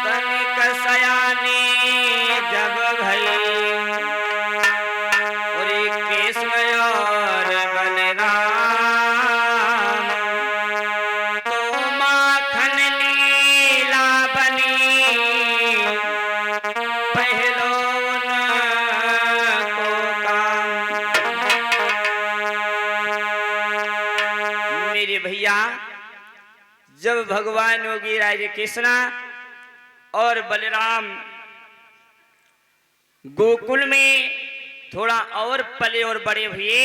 तनिक सयानी जब भई उरी कृष्ण और बलराम तो माखन लीला बनी पहलो उनको काम। मेरे भैया, जब भगवान योगी राज कृष्णा और बलराम गोकुल में थोड़ा और पले और बड़े हुए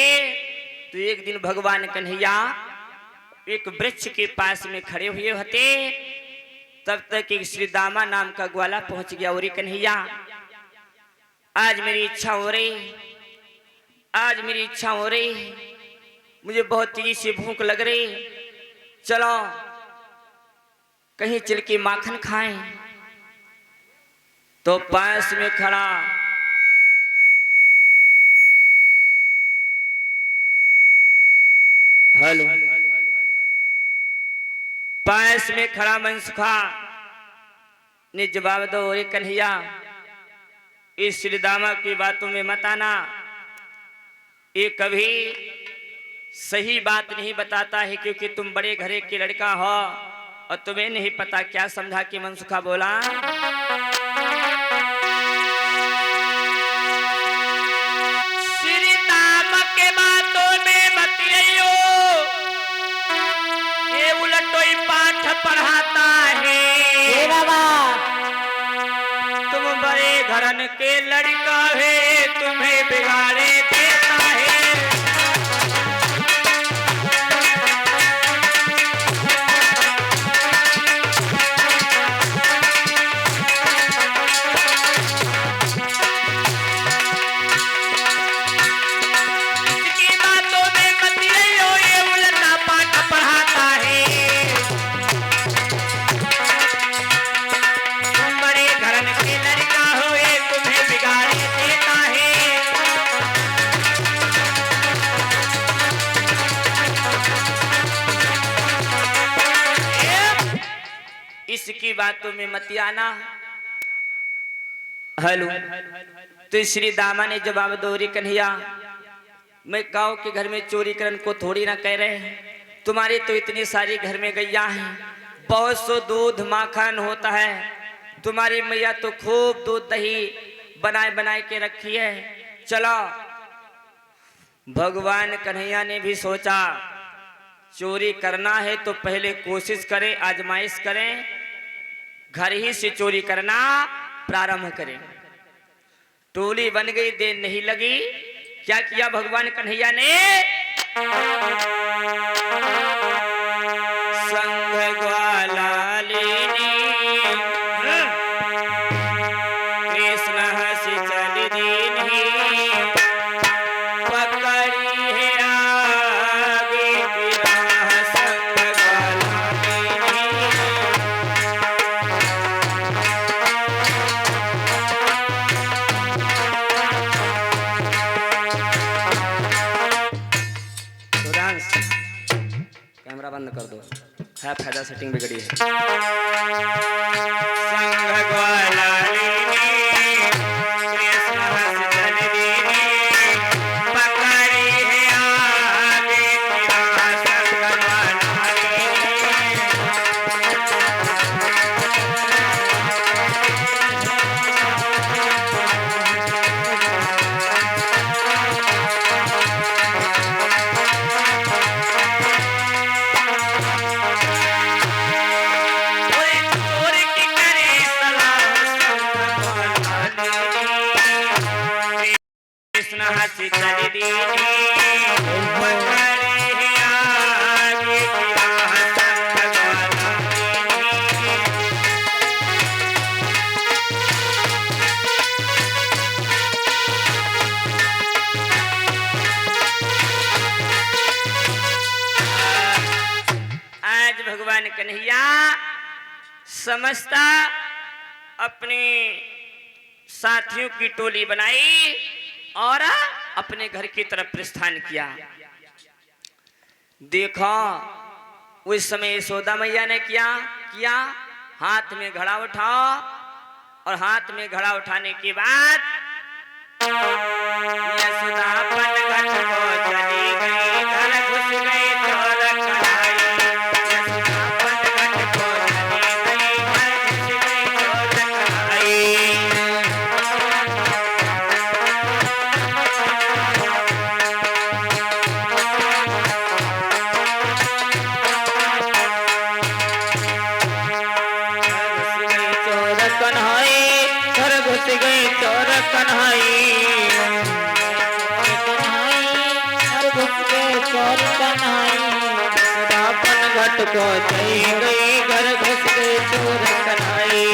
तो एक दिन भगवान कन्हैया एक वृक्ष के पास में खड़े हुए होते। तब तक एक श्री दामा नाम का ग्वाला पहुंच गया। और कन्हैया, आज मेरी इच्छा हो रही, आज मेरी इच्छा हो रही, मुझे बहुत तेजी से भूख लग रही, चलो कहीं चल के माखन खाएं। तो पास में खड़ा हेलो पास में खड़ा मनसुखा ने जवाब दो, और कन्हैया इस श्रीदामा की बातों में मत आना, ये कभी सही बात नहीं बताता है, क्योंकि तुम बड़े घरे के लड़का हो और तुम्हें नहीं पता क्या समझा कि मनसुखा बोला। श्रीदामा के बातों में मत आइयो, ये उलटोई पाठ पढ़ाता है। तुम बड़े घरन के लड़का है, तुम्हें बिगाड़े देता है। इसकी बातों में मत आइयो, ये उल्टा पाठ पढ़ाता है। तुम बड़े घरन के लड़का हो, ये तुम्हें बिगाड़े देता है। इसकी बातों में मत आना। हेलो, तो श्री दामा ने जवाब दो, रे कन्हैया मैं गांव के घर में चोरी करने को थोड़ी ना कह रहे हैं, तुम्हारे तो इतनी सारी घर में गैया हैं, बहुत सो दूध माखन होता है, तुम्हारी मैया तो खूब दूध दही बनाए बनाए के रखी है। चलो, भगवान कन्हैया ने भी सोचा चोरी करना है तो पहले कोशिश करें, आजमाइश करें, घर ही से चोरी करना प्रारंभ करें। टोली बन गई, देर नहीं लगी। क्या किया भगवान कन्हैया ने? संग ग्वाला लेनी कृष्ण हंसी चल दीनी, पकड़ी है आगे की राह संग ग्वाला लेनी। कैमरा बंद कर दो, है फायदा सेटिंग बिगड़ी है। संग ग्वाला लेनी कृष्ण हंस चल दीनी, पकड़ी है आगे की राह संग ग्वाला लेनी। कृष्ण हंसी चल दीनी, पकड़ी है आगे की राह संग ग्वाला लेनी। आज भगवान कन्हैया समझता अपने साथियों की टोली बनाई और अपने घर की तरफ प्रस्थान किया। देखो उस समय यशोदा मैया ने क्या किया, हाथ में घड़ा उठाओ, और हाथ में घड़ा उठाने के बाद यशोदा अपन घट को चली गई, घर घुस गई चोर कन्हई। यशोदा अपन घट को चली गई, घर घुस गई चोर कन्हई। घर घुस गई चोर कन्हई, घर घुस गई चोर कन्हई। यशोदा अपन घट को चली गई, घर घुस गई चोर कन्हई।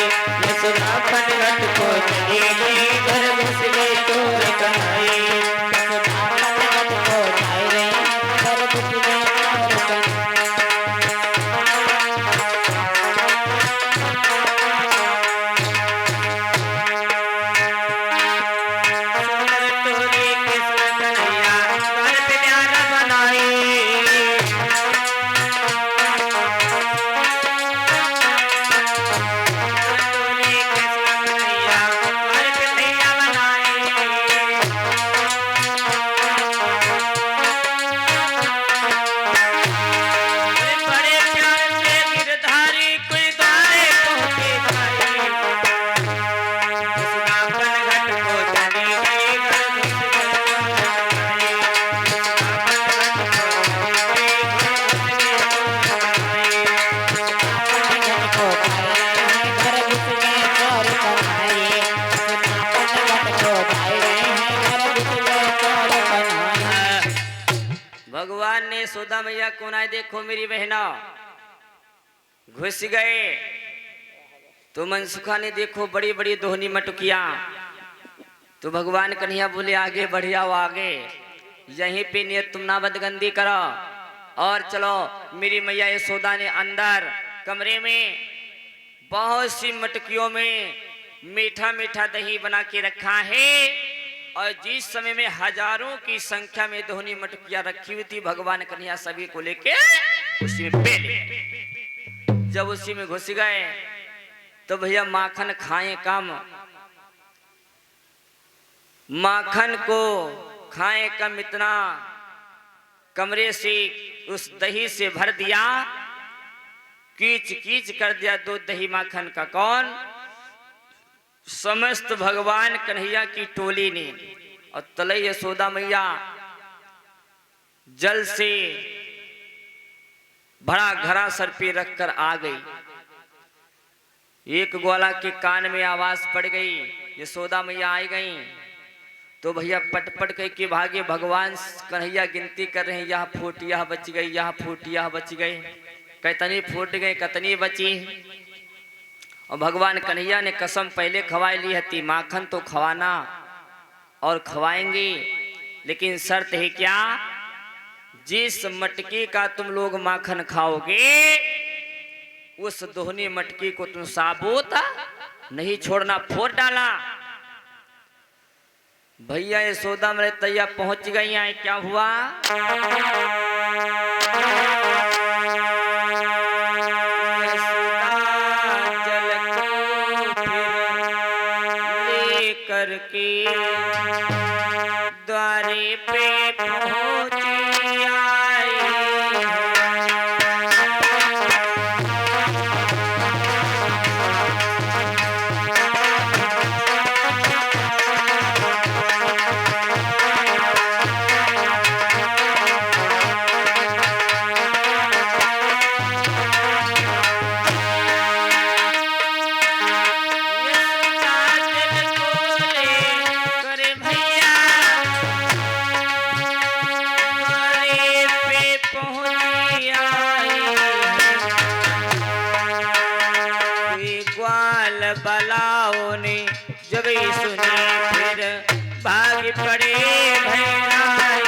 यशोदा अपन घट को चली गई, घर घुस गई चोर कन्हई। यशोदा अपन घट को चली गई, घर घुस गई चोर कन्हई। भगवान ने यशोदा मैया को ना देखो मेरी बहना घुस गए, तो मनसुखा ने देखो बड़ी बड़ी दोहनी मटुकिया। तो भगवान कन्हैया बोले आगे बढ़िया वो आगे, यहीं पे नियत तुम ना बदगंदी करो और चलो। मेरी मैया यशोदा ने अंदर कमरे में बहुत सी मटकियों में मीठा मीठा दही बना के रखा है, और जिस समय में हजारों की संख्या में दोहनी मटकियां रखी हुई थी, भगवान कन्हैया सभी को लेके उसी में पहले जब उसी में घुस गए तो भैया माखन खाएं कम, माखन को खाएं कम, इतना कमरे से उस दही से भर दिया, कीच कीच कर दिया दूध दही माखन का। कौन? समस्त भगवान कन्हैया की टोली ने। और तलई यशोदा मैया जल से भरा घड़ा सर पे रखकर आ गई। एक ग्वाला के कान में आवाज पड़ गई, यशोदा मैया आई गई। तो भैया पटपट कह के भागे, भगवान कन्हैया गिनती कर रहे हैं, यह फूट यह बच गई, यह फूट यह बच गई, कितनी फूट गई कितनी बची। और भगवान कन्हैया ने कसम पहले खवाई ली हती, माखन तो खवाना और खवाएंगे, लेकिन शर्त है क्या, जिस मटकी का तुम लोग माखन खाओगे उस दोहनी मटकी को तुम साबुत नहीं छोड़ना, फोड़ डाला। भैया यशोदा मेरे तैया पहुंच गई हैं, क्या हुआ? करके द्वारे पे पहुंची आई। बलाओं ने जब सुनी फिर भाग पड़े भैराई।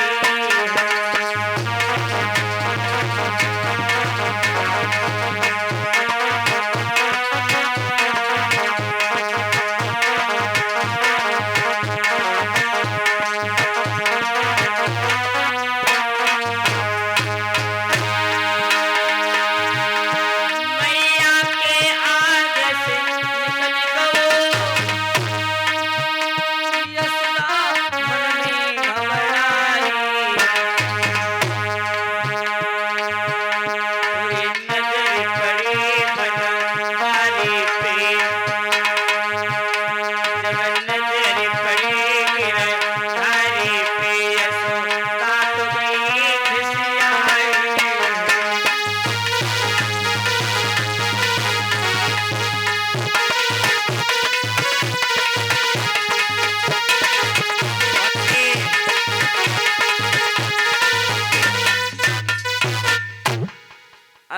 मैया के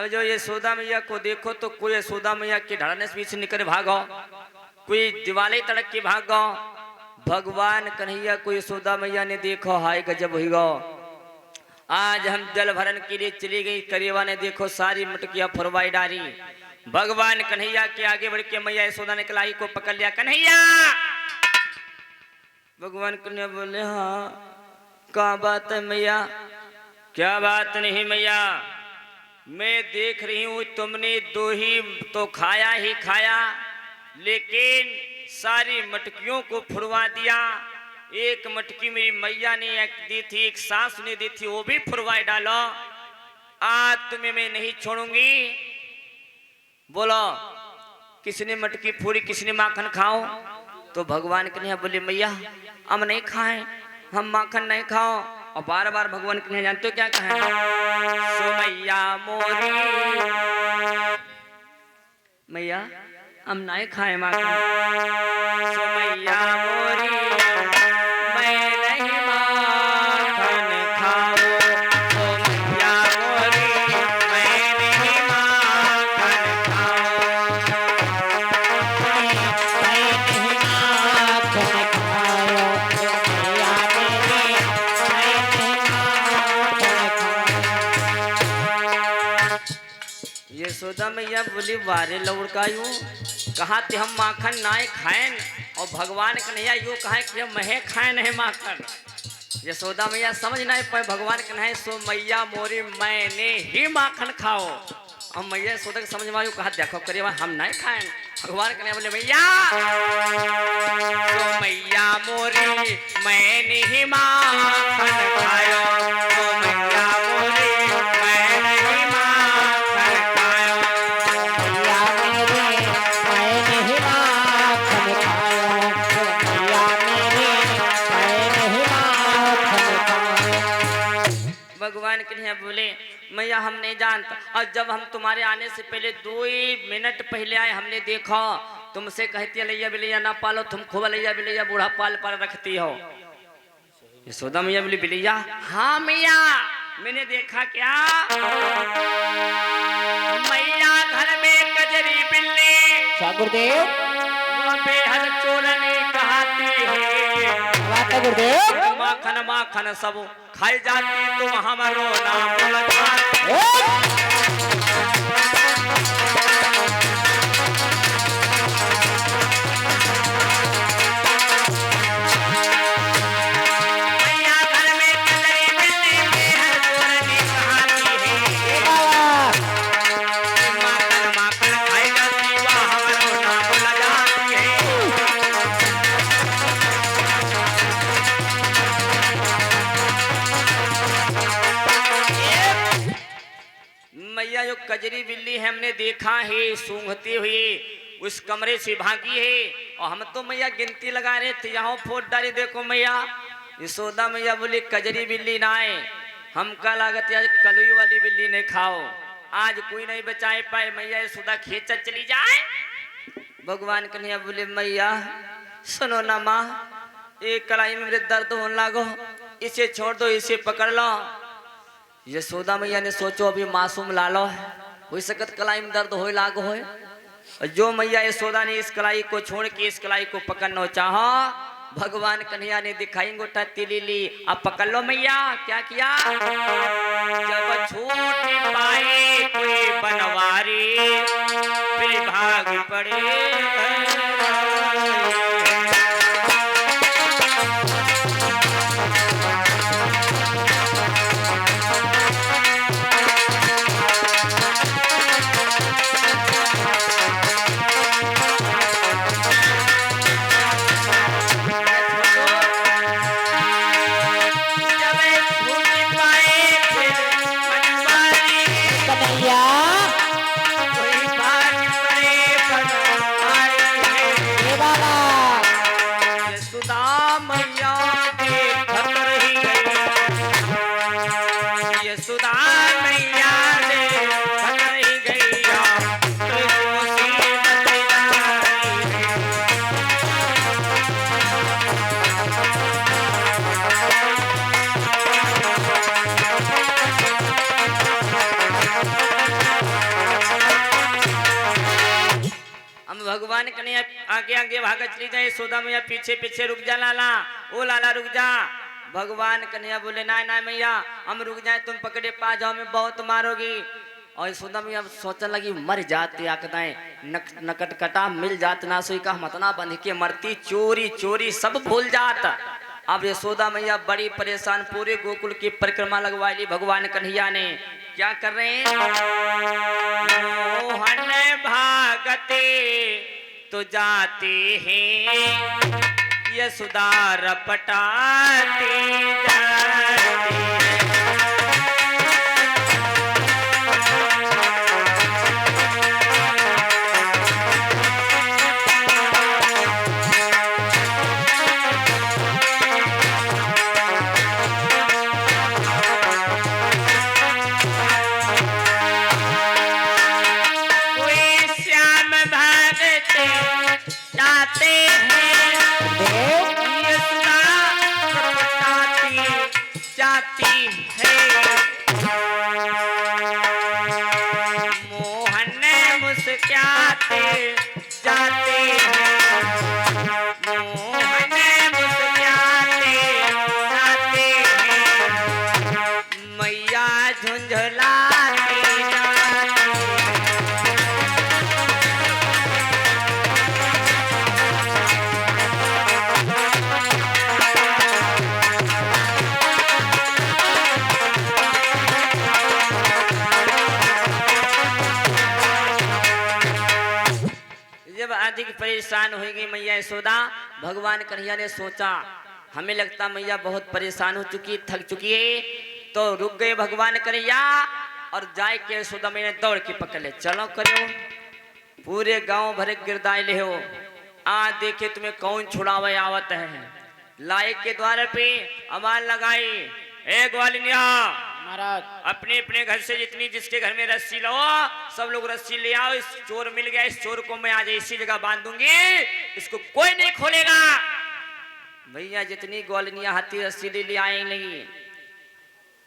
अब जो यशोदा मैया को देखो तो कोई यशोदा मैया के ढड़ने से पीछे निकल भागो, कोई दिवाले तड़क के भागो। भगवान कन्हैया को यशोदा मैया ने देखो, हाय गजब हुई गो। आज हम जल भरन के लिए चली गई, करीबा ने देखो सारी मटकिया फुरवाई डाली। भगवान कन्हैया के आगे बढ़ के मैया यशोदा ने कलाई को पकड़ लिया, कन्हैया। भगवान कन्हैया बोले, हाँ क्या बात है मैया? क्या बात नहीं मैया, मैं देख रही हूँ तुमने दो ही तो खाया ही खाया, लेकिन सारी मटकियों को फुरवा दिया। एक मटकी मेरी मैया ने एक दी थी, एक सास ने दी थी, वो भी फुरवाई डालो। आज तुम्हें मैं नहीं छोड़ूंगी। बोलो किसने मटकी फोड़ी, किसने माखन खाओ? तो भगवान कन्हैया बोले, मैया हम नहीं खाएं, हम माखन नहीं खाओ। और बार बार भगवान कन्हैया जानते हो क्या कहें? सो मैया मोरी, मैया हम नहीं खाए माखन। सो मैया मोरी मैं नहीं माखन खाओ। सो मैया मोरी मैं नहीं माखन खाओ। मैं नहीं माखन खाओ। मैया मेरी मैं नहीं माखन खाओ। यशोदा मैया बोली, वारे लौड़कायू कहा थे हम माखन नाय खाएं, और भगवान कन्हैया यूँ कहा कि हम महे खाए नहीं माखन। यशोदा मैया समझ नहीं पाए भगवान कन्हैया, सो मैया मोरी मैंने ही माखन खाओ। और मैया यशोदा के समझ में कहा, देखो करिए हम नहीं खाएं। भगवान कन्हैया बोले, मैया सो मैया मोरी मैंने ही माखन खायो। सो मैया मोरी मैंने ही माखन खायो। मैया मेरी मैंने ही माखन खायो। मैया मेरी मैंने ही माखन खायो। भगवान कन्हैया बोले, मैया हम नहीं जानता, और जब हम तुम्हारे आने से पहले 2 मिनट पहले आए, हमने देखा तुमसे कहती है लैया बिलैया ना पालो, तुम खूब लैया बिलैया बूढ़ा पाल पर रखती हो। यशोदा मैया बोली, बिलैया? हाँ मैया मैंने देखा। क्या? मैया घर में कजरी बिल्ली गुरुदेव बेहद चोरनी कहती है। गुरुदेव माखन माखन सब खाई जाती, तुम हमारो नाम लगाती। मैया घर में कजरी बिल्ली बेहद चोरनी कहती है। माखन माखन खाई जाती, वह हमारो नाम लगाती है। मैया जो कजरी बिल्ली है हमने देखा है सूंघती हुई उस कमरे से भागी है, और हम तो मैया गिनती लगा रहे थे, यहाँ फोट डाली देखो मैया। यशोदा मैया बोली, कजरी बिल्ली ना आए, हमका लागत आज कलुई वाली बिल्ली नहीं खाओ, आज कोई नहीं बचाए पाए। मैया यशोदा खींचा चली जाए। भगवान कन्हैया बोले, मैया सुनो ना माँ, एक कलाई में मेरे दर्द होने लागो, इसे छोड़ दो, इसे पकड़ लो। यशोदा मैया ने सोचो अभी मासूम लालो है, हो सकत कलाई में दर्द हो लागो है। जो मैया यशोदा ने इस कलाई को छोड़ के इस कलाई को पकड़ना चाहा, भगवान कन्हैया ने दिखाई गोटा तिली ली, अब पकड़ लो मैया। क्या किया? जब छूट पाए कोई बनवारी, फिर भाग पड़े। बाबा भगवान कन्हैया आगे आगे भागत चली जाए, यशोदा मैया पीछे पीछे, रुक जा लाला, ओ लाला रुक जा। भगवान कन्हैया बोले ना ना मैया हम रुक जाए, तुम पकड़े पा जाओ मैं बहुत मारोगी। और यशोदा मैया सोचने लगी मर जाते आकदाएं नकट कटा मिल जात ना सोई का मतना बंध के मरती, चोरी चोरी सब भूल जात। अब यशोदा मैया बड़ी परेशान, पूरे गोकुल की परिक्रमा लगवा ली भगवान कन्हैया ने। क्या कर रहे हैं? मोहन भागते तो जाते हैं, यशोदा रपटाते जाते हैं। परेशान हो गई मैया यशोदा, भगवान कन्हैया ने सोचा हमें लगता मैया बहुत परेशान हो चुकी, थक चुकी है, तो रुक गए भगवान कन्हैया और जाए के यशोदा मैंने दौड़ के पकड़ ले, चलो करो पूरे गांव भरे गिरदाय ले हो, आ देखे तुम्हें कौन छुड़ावे आवत है। लाए के द्वार पे आवाज लगाई, ए ग्वालिनिया महाराज अपने अपने घर से जितनी जिसके घर में रस्सी लो सब लोग रस्सी ले आओ, इस चोर मिल गया, इस चोर को मैं आज इसी जगह बांध दूंगी, इसको कोई नहीं खोलेगा। भैया जितनी ग्वालिनिया हाथी रस्सी ले आए नहीं।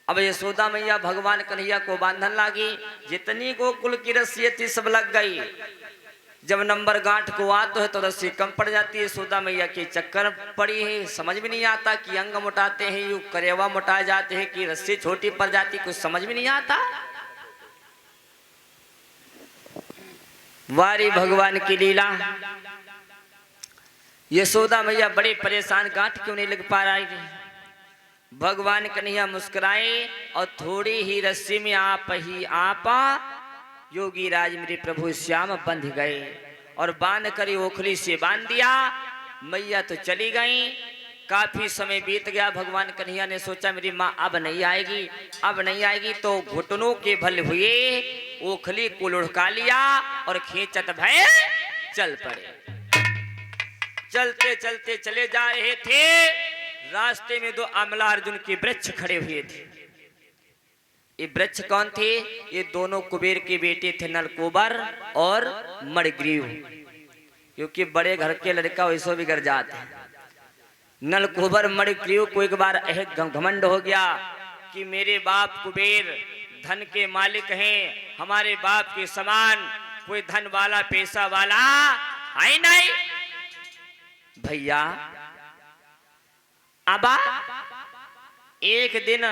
अब यशोदा मैया भगवान कन्हैया को बांधन लगी, जितनी गोकुल की रस्सी थी सब लग गई। जब नंबर गांठ को आते है तो रस्सी कम पड़ जाती है। यशोदा मैया के चक्कर पड़ी है, समझ में नहीं आता कि अंग मोटाते हैं यू करेवा मोटा जाते हैं कि रस्सी छोटी पड़ जाती, कुछ समझ में नहीं आता। वारी भगवान की लीला। यशोदा मैया बड़े परेशान, गांठ क्यों नहीं लग पा रही थी। भगवान कन्हैया मुस्कुराए और थोड़ी ही रस्सी में आपा योगी राज मेरे प्रभु श्याम बंध गए और बांध कर ओखली से बांध दिया। मैया तो चली गई, काफी समय बीत गया। भगवान कन्हैया ने सोचा मेरी माँ अब नहीं आएगी, अब नहीं आएगी, तो घुटनों के बल हुए ओखली को लुढ़का लिया और खींचत भय चल पड़े। चलते चलते चले जा रहे थे, रास्ते में दो अमला अर्जुन के वृक्ष खड़े हुए थे। ये वृक्ष कौन थे? ये दोनों कुबेर के बेटे थे, नलकुबर और मणिग्रीव। क्योंकि बड़े घर के लड़का वैसे बिगड़ जाते हैं। नलकुबर मणिग्रीव को एक बार घमंड हो गया कि मेरे बाप कुबेर धन के मालिक हैं, हमारे बाप के समान कोई धन वाला पैसा वाला है नहीं। भैया अबा एक दिन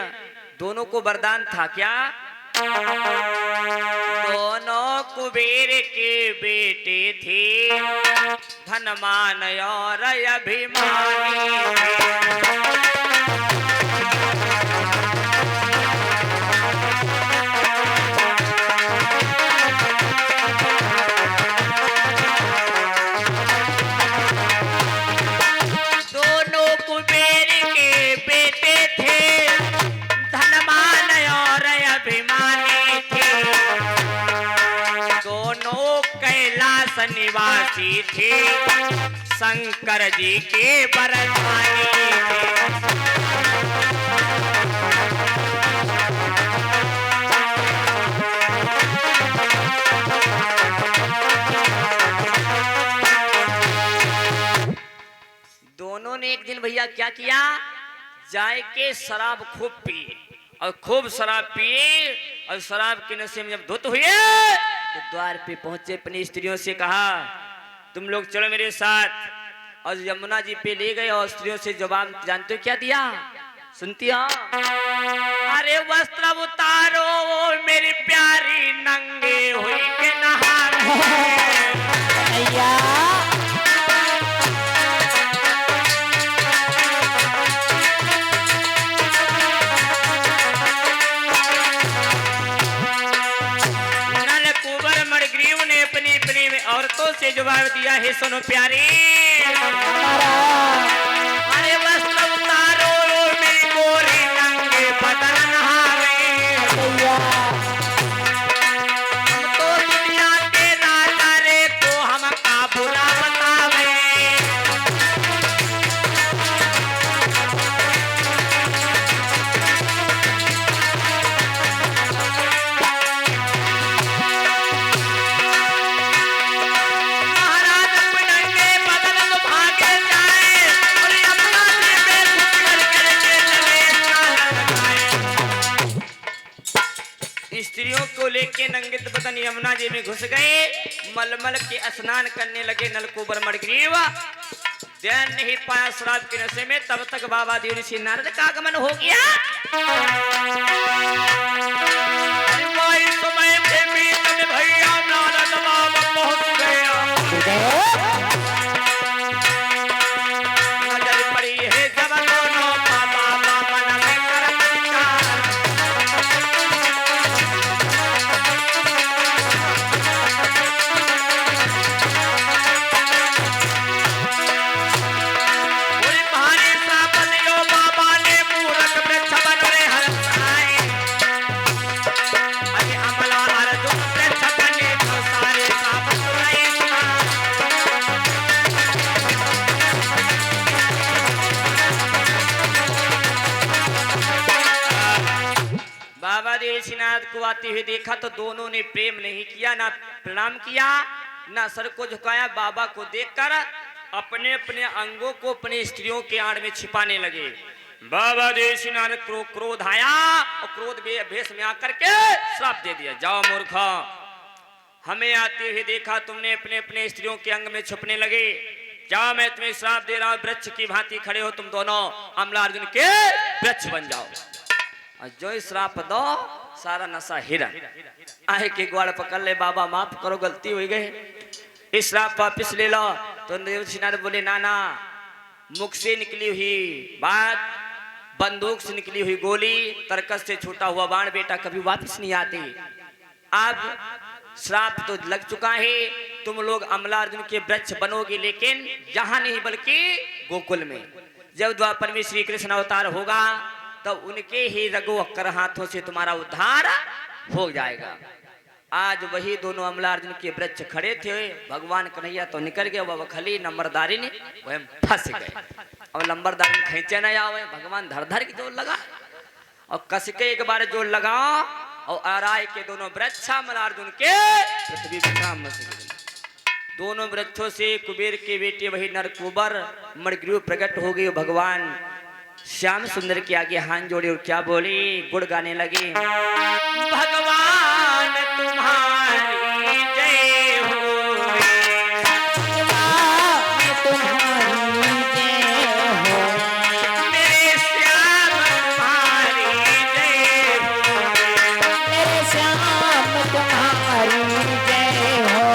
दोनों को वरदान था क्या? दोनों कुबेर के बेटे थे, धनमान और अभिमानी थे। निवासी थे, शंकर जी के बरसाने थे। दोनों ने एक दिन भैया क्या किया, जाए के शराब खूब पिए और खूब शराब पिए और शराब के नशे में जब धुत हुए तो द्वार पे पहुंचे, अपनी स्त्रियों से कहा तुम लोग चलो मेरे साथ। और यमुना जी पे ले गए और स्त्रियों से जवाब जानते हो क्या दिया? सुनती हो? अरे वस्त्र उतारो मेरी प्यारी नंगे हुई के नहाने। औरतों से जवाब दिया है, सुनो प्यारी, अरे वस्त्र उतारो मेरी गोरी नंगे बदन नहावे। हम तो दुनिया के राजा रे को हम का बुरा बतावे। स्त्रियों को लेके नंगे बदन यमुना जी में घुस गए, मलमल के स्नान करने लगे नलकूबर मणिग्रीव। ध्यान नहीं पाया शराब के नशे में, तब तक बाबा देव ऋषि नारद का आगमन हो गया। समय भैया नारद बाबा पहुंच गया। नजर पड़ी है जब दोनों बाबा मन में बाबा देवनाथ को आते हुए देखा तो दोनों ने प्रेम नहीं किया, ना प्रणाम किया, ना सर को झुकाया। बाबा को देखकर अपने अपने अंगों को अपनी स्त्रियों के आड़ में छिपाने लगे। बाबा देवनाथ को क्रोध आया और क्रोध भेष में आकर के श्राप दे दिया, जाओ मूर्ख, हमें आते हुए देखा तुमने अपने अपने स्त्रियों के अंग में छुपने लगे, जाओ मैं तुम्हें श्राप दे रहा हूं, वृक्ष की भांति खड़े हो तुम दोनों, अमला अर्जुन के वृक्ष बन जाओ। और जो श्राप दो सारा नशा हिरन आए के ग्वाड़ पकड़ ले, बाबा माफ करो गलती हो गई, इस श्राप वापिस ले लो। तो देवनाथ बोले नाना, मुख से निकली हुई बात, बंदूक से निकली हुई गोली, तरकस से छूटा हुआ बाण बेटा कभी वापिस नहीं आती। अब श्राप तो लग चुका है, तुम लोग अमला अर्जुन के वृक्ष बनोगे, लेकिन जहां नहीं बल्कि गोकुल में। जब द्वापर में श्री कृष्ण अवतार होगा तब उनके ही रघु अक्कर हाथों से तुम्हारा उद्धार हो जाएगा। आज वही दोनों अमला अर्जुन के वृक्ष खड़े थे, भगवान कन्हैया तो निकल गए, वह खली नंबरदारी ने वह फंस गए। अब नंबरदारी खींचे न आवे, भगवान धर धर की जोर लगा और कस के एक बार जोर लगाओ और आराय के दोनों वृक्ष अमला अर्जुन के पृथ्वी दोनों वृक्षों से कुबेर के बेटे वही नरकुबर मणिग्रीव प्रकट हो गए। भगवान श्याम सुंदर के आगे हाथ जोड़े और क्या बोली, गुड़ गाने लगे, भगवान तुम्हारी जय हो, तुम्हारी जय हो, मेरे श्याम तुम्हारी जय हो, मेरे श्याम तुम्हारी जय हो।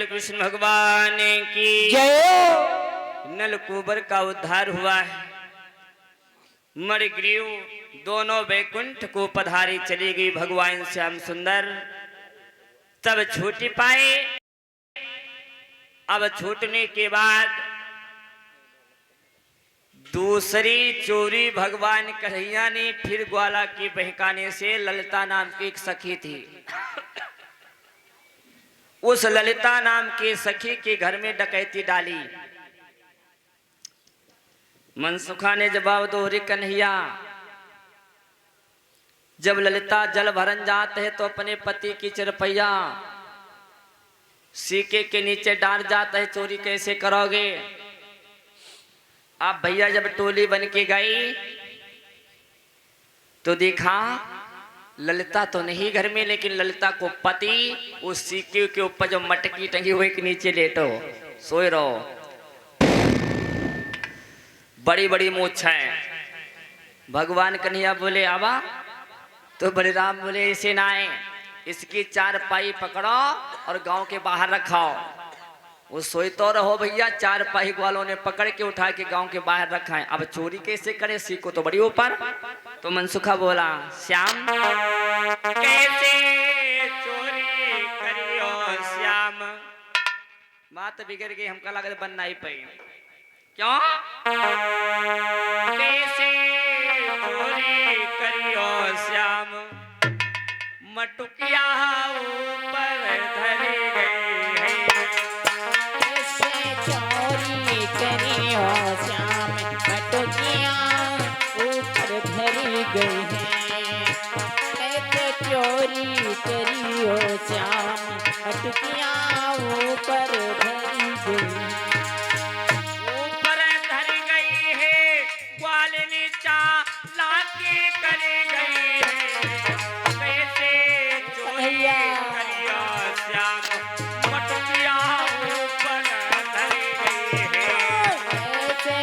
कृष्ण भगवान की जय। नलकूबर का उद्धार हुआ है। मणिग्रीव दोनों वैकुंठ को पधारी चली गई भगवान श्याम सुंदर। तब छूट पाए। अब छूटने के बाद दूसरी चोरी भगवान कन्हैया ने फिर ग्वाला के बहकाने से ललिता नाम की एक सखी थी। उस ललिता नाम के सखी के घर में डकैती डाली। मनसुखा ने जवाब दो, रे कन्हैया, जब ललिता जल भरन जाते है तो अपने पति की चरपैया सीके के नीचे डाल जाता है, चोरी कैसे करोगे? आप भैया जब टोली बन के गई तो देखा ललिता तो नहीं घर में, लेकिन ललिता को पति उस सीके के ऊपर जो मटकी टंगी हुई के नीचे लेटो सोए रहो, बड़ी बड़ी मूछें। भगवान कन्हैया बोले आवा, तो बलराम बोले ऐसे ना आए, इसकी चार पाई पकड़ो और गांव के बाहर रखाओ। वो सोई तो रहो भैया, चार पाई वालों ने पकड़ के उठा के गांव के बाहर रखा है। अब चोरी कैसे करे, सीको तो बड़ी ऊपर। तो मनसुखा बोला, श्याम कैसे चोरी करियो श्याम। बात बिगड़ गई, हमका लागत बनना ही पाई। क्यों? कैसे चोरी करियो श्याम, मटुकिया ऊपर धरी गई है। कैसे चोरी करियो श्याम, मटुकिया ऊपर धरी गई है। कैसे चोरी करियो श्याम, मटुकिया ऊपर धरी गई है। ऊपर धरी गई है, ग्वाल नीचा लाके करी गई है। कैसे चोरी करियो श्याम, मटुकिया ऊपर धरी गई है। कैसे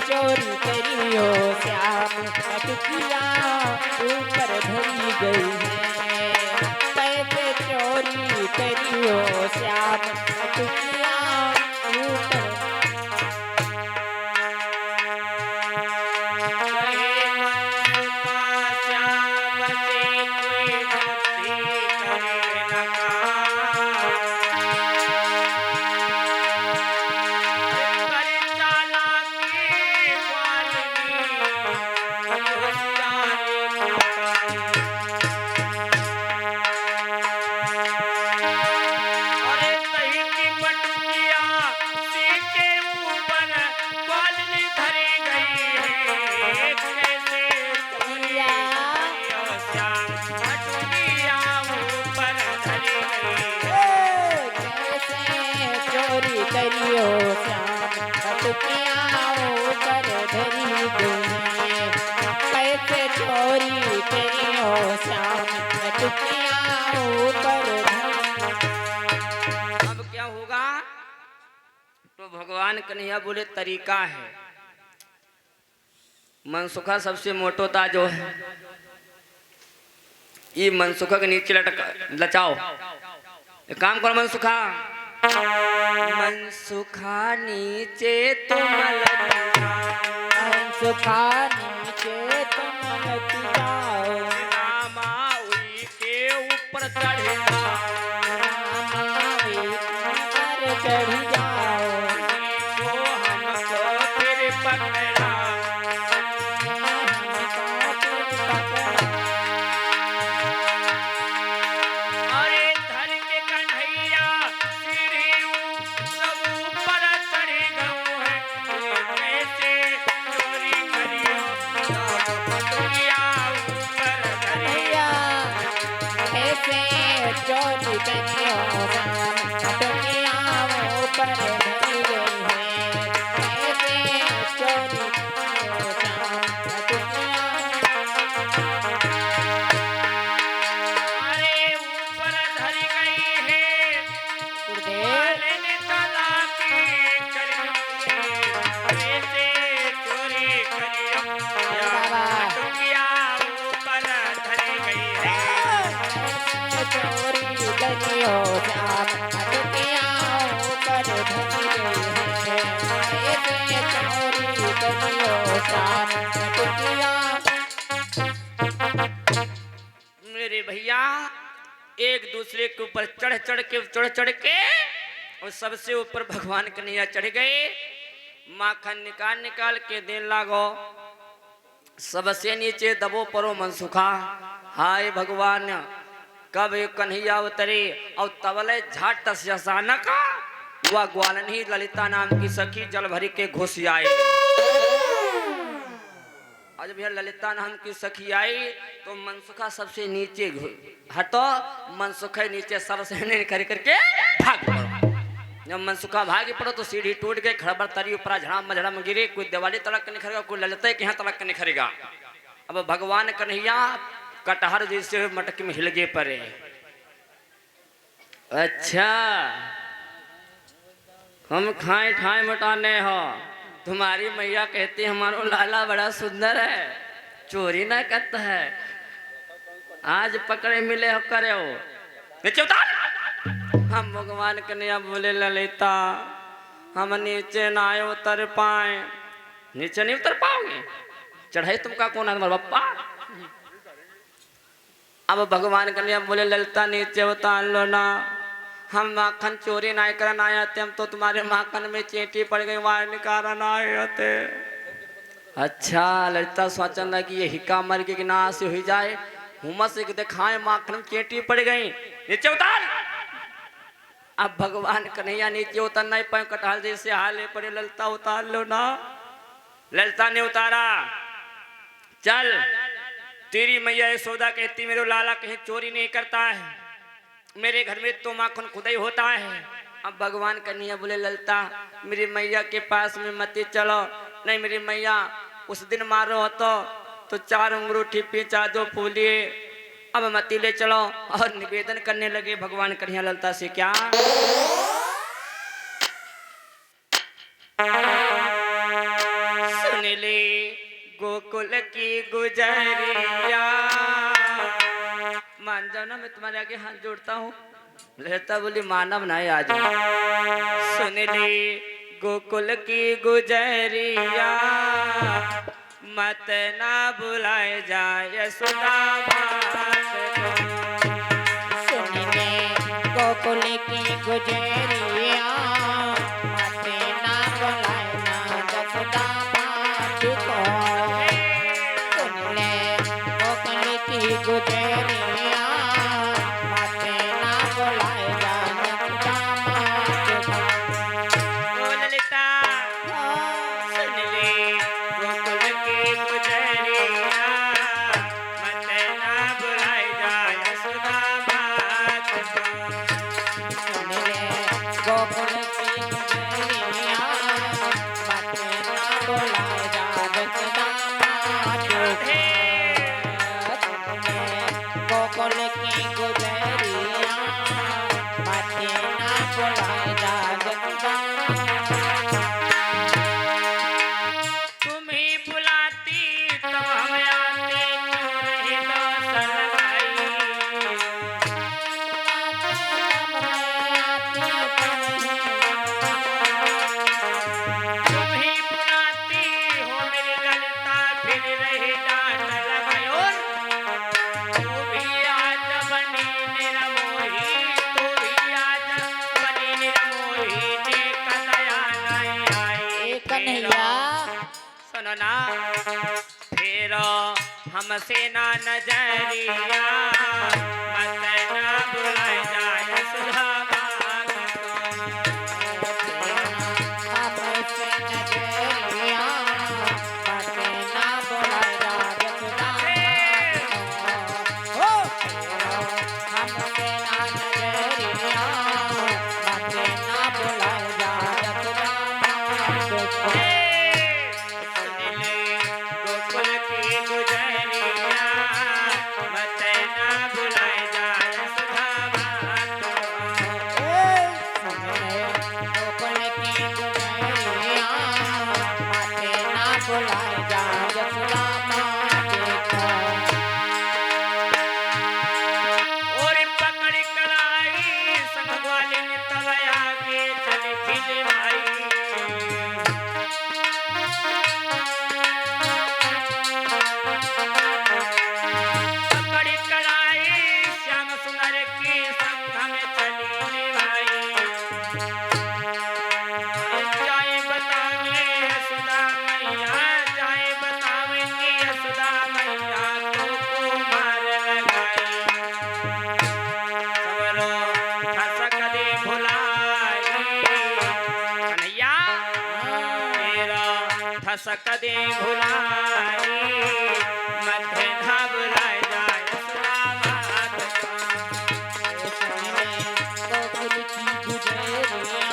चोरी करियो श्याम, मटुकिया ऊपर धरी गई है। कैसे चोरी करियो श्याम, मटुकिया ऊपर। करियो श्याम, मटुकिया ऊपर धरी गई है। कैसे चोरी करियो श्याम, मटुकिया ऊपर धरी। अब क्या होगा? तो भगवान कन्हैया बोले तरीका है। मनसुखा सबसे मोटोता जो है, ये मनसुखा के नीचे लचाओ। एक काम करो मनसुखा, मनसुखा नीचे तुम मनसुखा नीचे तुम लग जाओ। रामा उई के ऊपर चढ़ जाओ। रामा उई पर चढ़ जाओ। वो हमको फिर पकड़ा। अरे धर के कन्हैया सीढ़ी सब ऊपर चढ़ गऊ है। कैसे चोरी करियो मटुकिया ऊपर धरी। कैसे चोरी करियो श्याम, मटुकिया ऊपर धरी गई है। कैसे चोरी करियो श्याम, मटुकिया। अरे ऊपर धरी गई है, गुरुदेव वाले ने तलाकी करी। कैसे चोरी करियो मटुकिया ऊपर धरी गई है। कैसे चोरी करियो श्याम, मटुकिया धनी गई है कैसे चोरी करियो शाम टुकिया। मेरे भैया एक दूसरे के ऊपर चढ़ के और सबसे ऊपर भगवान कन्हैया चढ़ गए। माखन निकाल के देन लागो, सबसे नीचे दबो परो मनसुखा। हाय भगवान कब ये कन्हैया उतरे और तबले झाट से अचानक वह ग्वालनी ललिता नाम की सखी जल भरी के घुस आई। आज भैया ललिता नाम की सखी आई तो मनसुखा सबसे नीचे हटो, मनसुखा नीचे सबसे करके भाग पड़ो। जब मनसुखा भागी पड़ो तो सीढ़ी टूट गई, खड़बड़ तरी ऊपर झड़म गिरे, कोई दिवाली तलक नहीं खड़ेगा, कोई ललिता के यहाँ तलक नहीं खड़ेगा। अब भगवान कन्हैया कटहर जैसे मटक में हिल गए परे। अच्छा हम खाए ठाए मटाने हो, तुम्हारी मैया कहती हमारो लाला बड़ा सुंदर है, चोरी ना करता है, आज पकड़े मिले हो करे हो नीचे उतार। हम भगवान कन्हैया बोले ललिता हम नीचे ना उतर पाए। नीचे नहीं उतर पाओगे, चढ़ाई तुमका कौन है तुम्हारा बप्पा। अब भगवान कन्हैया बोले ललिता नीचे उतार लो ना, हम माखन चोरी ना करना आए थे, हम तो तुम्हारे माखन में चींटी पड़ गई वहां निकालना आए थे। अच्छा ललिता सोचन लगी ये हिक्का मर के नाश हो जाए, हुमस दिखाए माखन में चींटी पड़ गई, नीचे उतार। अब भगवान कन्हैया नीचे उतर नहीं पाए, कटहल जैसे हाले पड़े, ललिता उतार लो ना। ललिता ने उतारा। चल तेरी मैया यशोदा कहती मेरे लाला कहीं चोरी नहीं करता है, मेरे घर में तो माखन खुद ही होता है। अब भगवान कन्हैया बोले ललिता मेरी मैया के पास में मत चलो, नहीं मेरी मैया उस दिन मारो हो तो 4 अंगूठी पीछा जो फूलिए, अब मती ले चलो। और निवेदन करने लगे भगवान कन्हैया ललिता से क्या सुन ले गोकुल की गुजरिया। मान जाओ ना मैं तुम्हारे आगे हाथ जोड़ता हूँ। ललिता बोली मानव नहीं आज। सुन ले गोकुल की गुजरिया, मत ना बुलाए जाए गोकुल की गुजरिया, मत ना बुलाए ना जसोदा मात को। सुन ले गोकुल की गुजरिया, मत ना बुलाए जा जसोदा मात को। ललिता सुन ले गोकुल की गुजरिया, मत ना बुलाए जाए यशोदा मात को। सुन ले गोकुल की गुजरिया, मत ना बुलाए जा जसोदा मात को। गोकुल की गुजरिया, मत ना बुलाए जा जसोदा मात को। तुम ही बुलाती तब हम आते, क्यों रही दौसन तुम ही बुलाती हो मेरी ललिता, फिर रही डांट लगायो। तू भी आज बनी निरमोही, तू भी आज बनी निरमोही, देख दया नहीं आई। कन्हैया सुनो ना फेरो हमसे ना नजरिया, मत ना बुलाए जाए सुधा मात हमसे नजरिया, मत ना बुलाए जा जसोदा मात को। हमसे ना नजरिया, मत ना बुलाए जा जसोदा मात को। सुन ले गोकुल की गुजरिया, मत ना बुलाए जाए सुधा मात सुन ले जाए बतावे यशोदा मैया, जाए बतावेंगी यशोदा मैया तो कुमार लगाई। सबरो खसक दे भुलाई कन्हैया, तेरा खसक दे भुलाई, मथे घबराए जाए यशोदा मात का। गोकुल की गुजरिया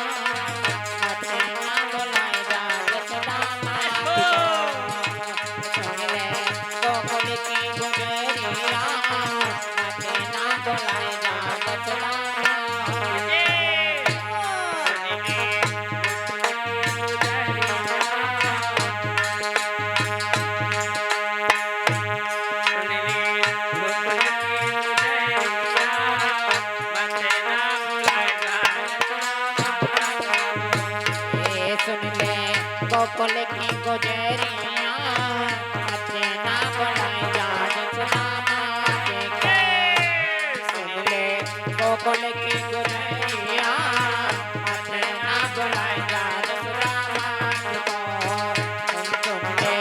मते ना बुलाए जा यशोदा मात को। सुन ले गोकुल की गुजरिया मते ना बुलाए जा यशोदा मात को। सुन ले गोकुल की गुजरिया मते ना बुलाए जा यशोदा मात को। सुन ले गोकुल की गुजरिया मते ना बुलाए जा यशोदा मात को। सुन ले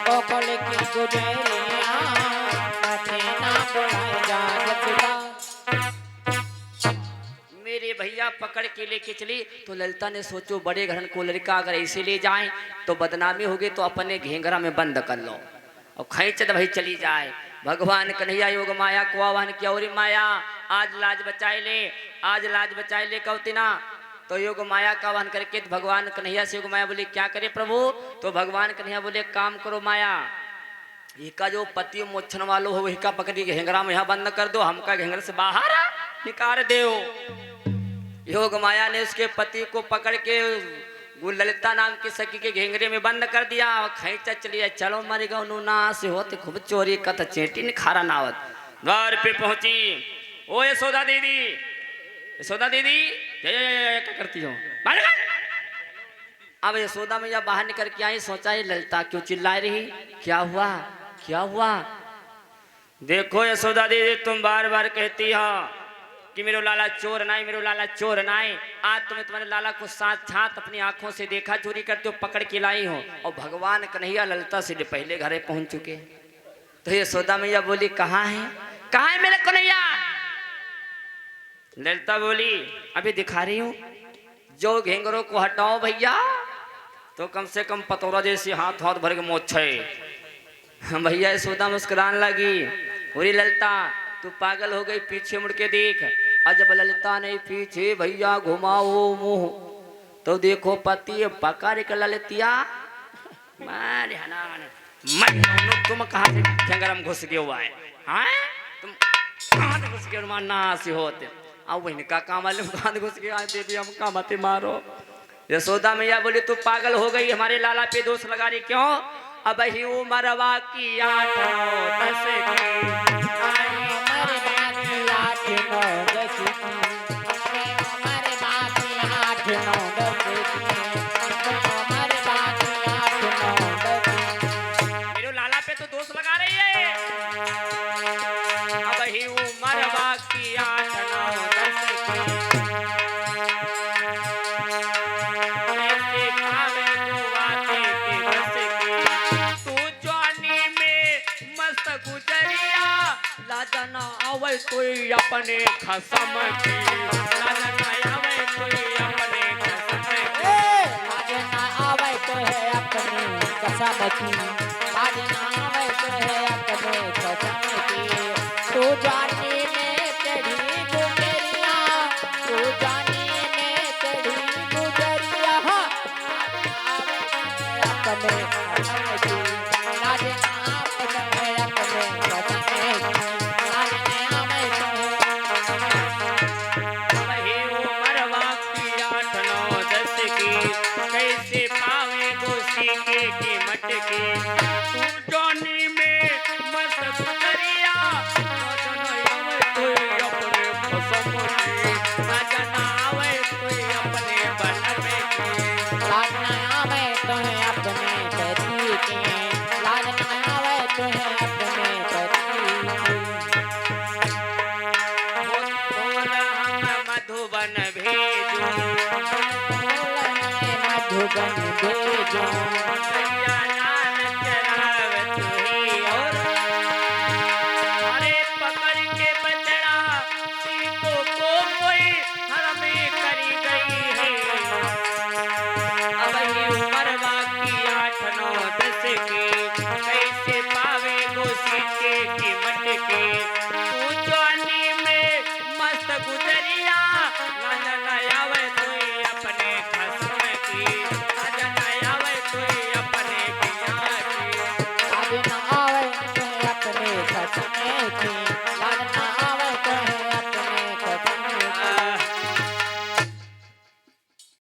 गोकुल की गुजरिया मते ना बुलाए जा यशोदा। मेरे भैया पकड़ के लेके चली तो ललिता ने सोचो बड़े घरन को लड़का अगर ऐसे ले जाए तो बदनामी होगी, तो अपने घेंगरा में बंद कर लो और खींचत भाई चली जाए। भगवान कन्हैया योग माया को आह्वान किया, और माया आज लाज बचाए ले, आज लाज बचाए ले कहती ना। तो योग माया का आह्वान करके तो भगवान कन्हैया से योग माया बोले क्या करे प्रभु। तो भगवान कन्हैया बोले काम करो माया, इसका जो पति मोछन वालो हो वही का पकड़ी घेंगरा में यहाँ बंद कर दो, हमका घेंगर से बाहर निकाल दो। योग माया ने उसके पति को पकड़ के ललिता नाम की सखी के घेंगरे में बंद कर दिया और खींचा चलिए चलो मरी गौ ना से होते खूब चोरी कत चेटी ने खारा नावत। द्वार पे पहुंची, ओ यशोदा दीदी, यशोदा दीदी क्या करती हो। अब यशोदा मैया बाहर निकल के आई, सोचा ये ललिता क्यों चिल्ला रही, क्या हुआ क्या हुआ। देखो यशोदा दीदी तुम बार बार कहती हो कि मेरो लाला चोर नाई, मेरो लाला चोर नाई। आज तुम्हें तुम्हारे लाला को साक्षात अपनी आंखों से देखा, चोरी करते हो पकड़ के लाई हो। और भगवान कन्हैया ललिता से पहले घरे पहुंच चुके। तो यशोदा मैया बोली कहाँ है मेरा कन्हैया। ललिता बोली अभी दिखा रही हूँ, जो घेंगरों को हटाओ भैया तो कम से कम पतोरा जैसी हाथ हाथ भर के मोछ है। भैया यशोदा मुस्कुराने लगी, बोली ललिता तू पागल हो गई, पीछे मुड़ के देख। और जब ललिता ने पीछे भैया घुमाओ मुंह तो देखो पति पकड़ के ललितिया मारे तुम कहाँ से जंगल में घुस गए हुआ है, हाँ तुम कहाँ से घुस गए मारना से होते। अब वही का काम वाले कहाँ घुस गए, आए देवी हम का मत मारो। यशोदा मैया बोली तू पागल हो गई, हमारे लाला पे दोष लगा रही क्यों। अब ही उमरवा की 8-10 की मेरे लाला पे तो दोष लगा रही है। अब ही उम्र बाकी 8-9-10 की ऐसे पावे गुवाते के बस की। तू जवानी में मस्त गुजरिया लाजना आवे कोई अपने खसम की, लाजना आवे कोई अपने खसम की, लाजना आवे तो है अपने कसम की, लाजना आवे तो है अपने कसम की। तू जानी में तेरी गुजरिया, तू जानी में तेरी गुजरिया, अपने कसम की, लाजना आवे तो है अपने कसम की, लाजना आवे तो है। वही उम्र बाकी 8-9-10 की, कैसे पावे गोसी के कीमत की। तू जवानी में मस्त गुजरिया लाजना आवे कोई अपने खसम की, लाजना आवे कोई अपने बनम की। लाजना आवे तो है अपने पति के, लाजना आवे तो है अपने पति के। हम मधुबन भेजू धुबन भेजो कन्हैया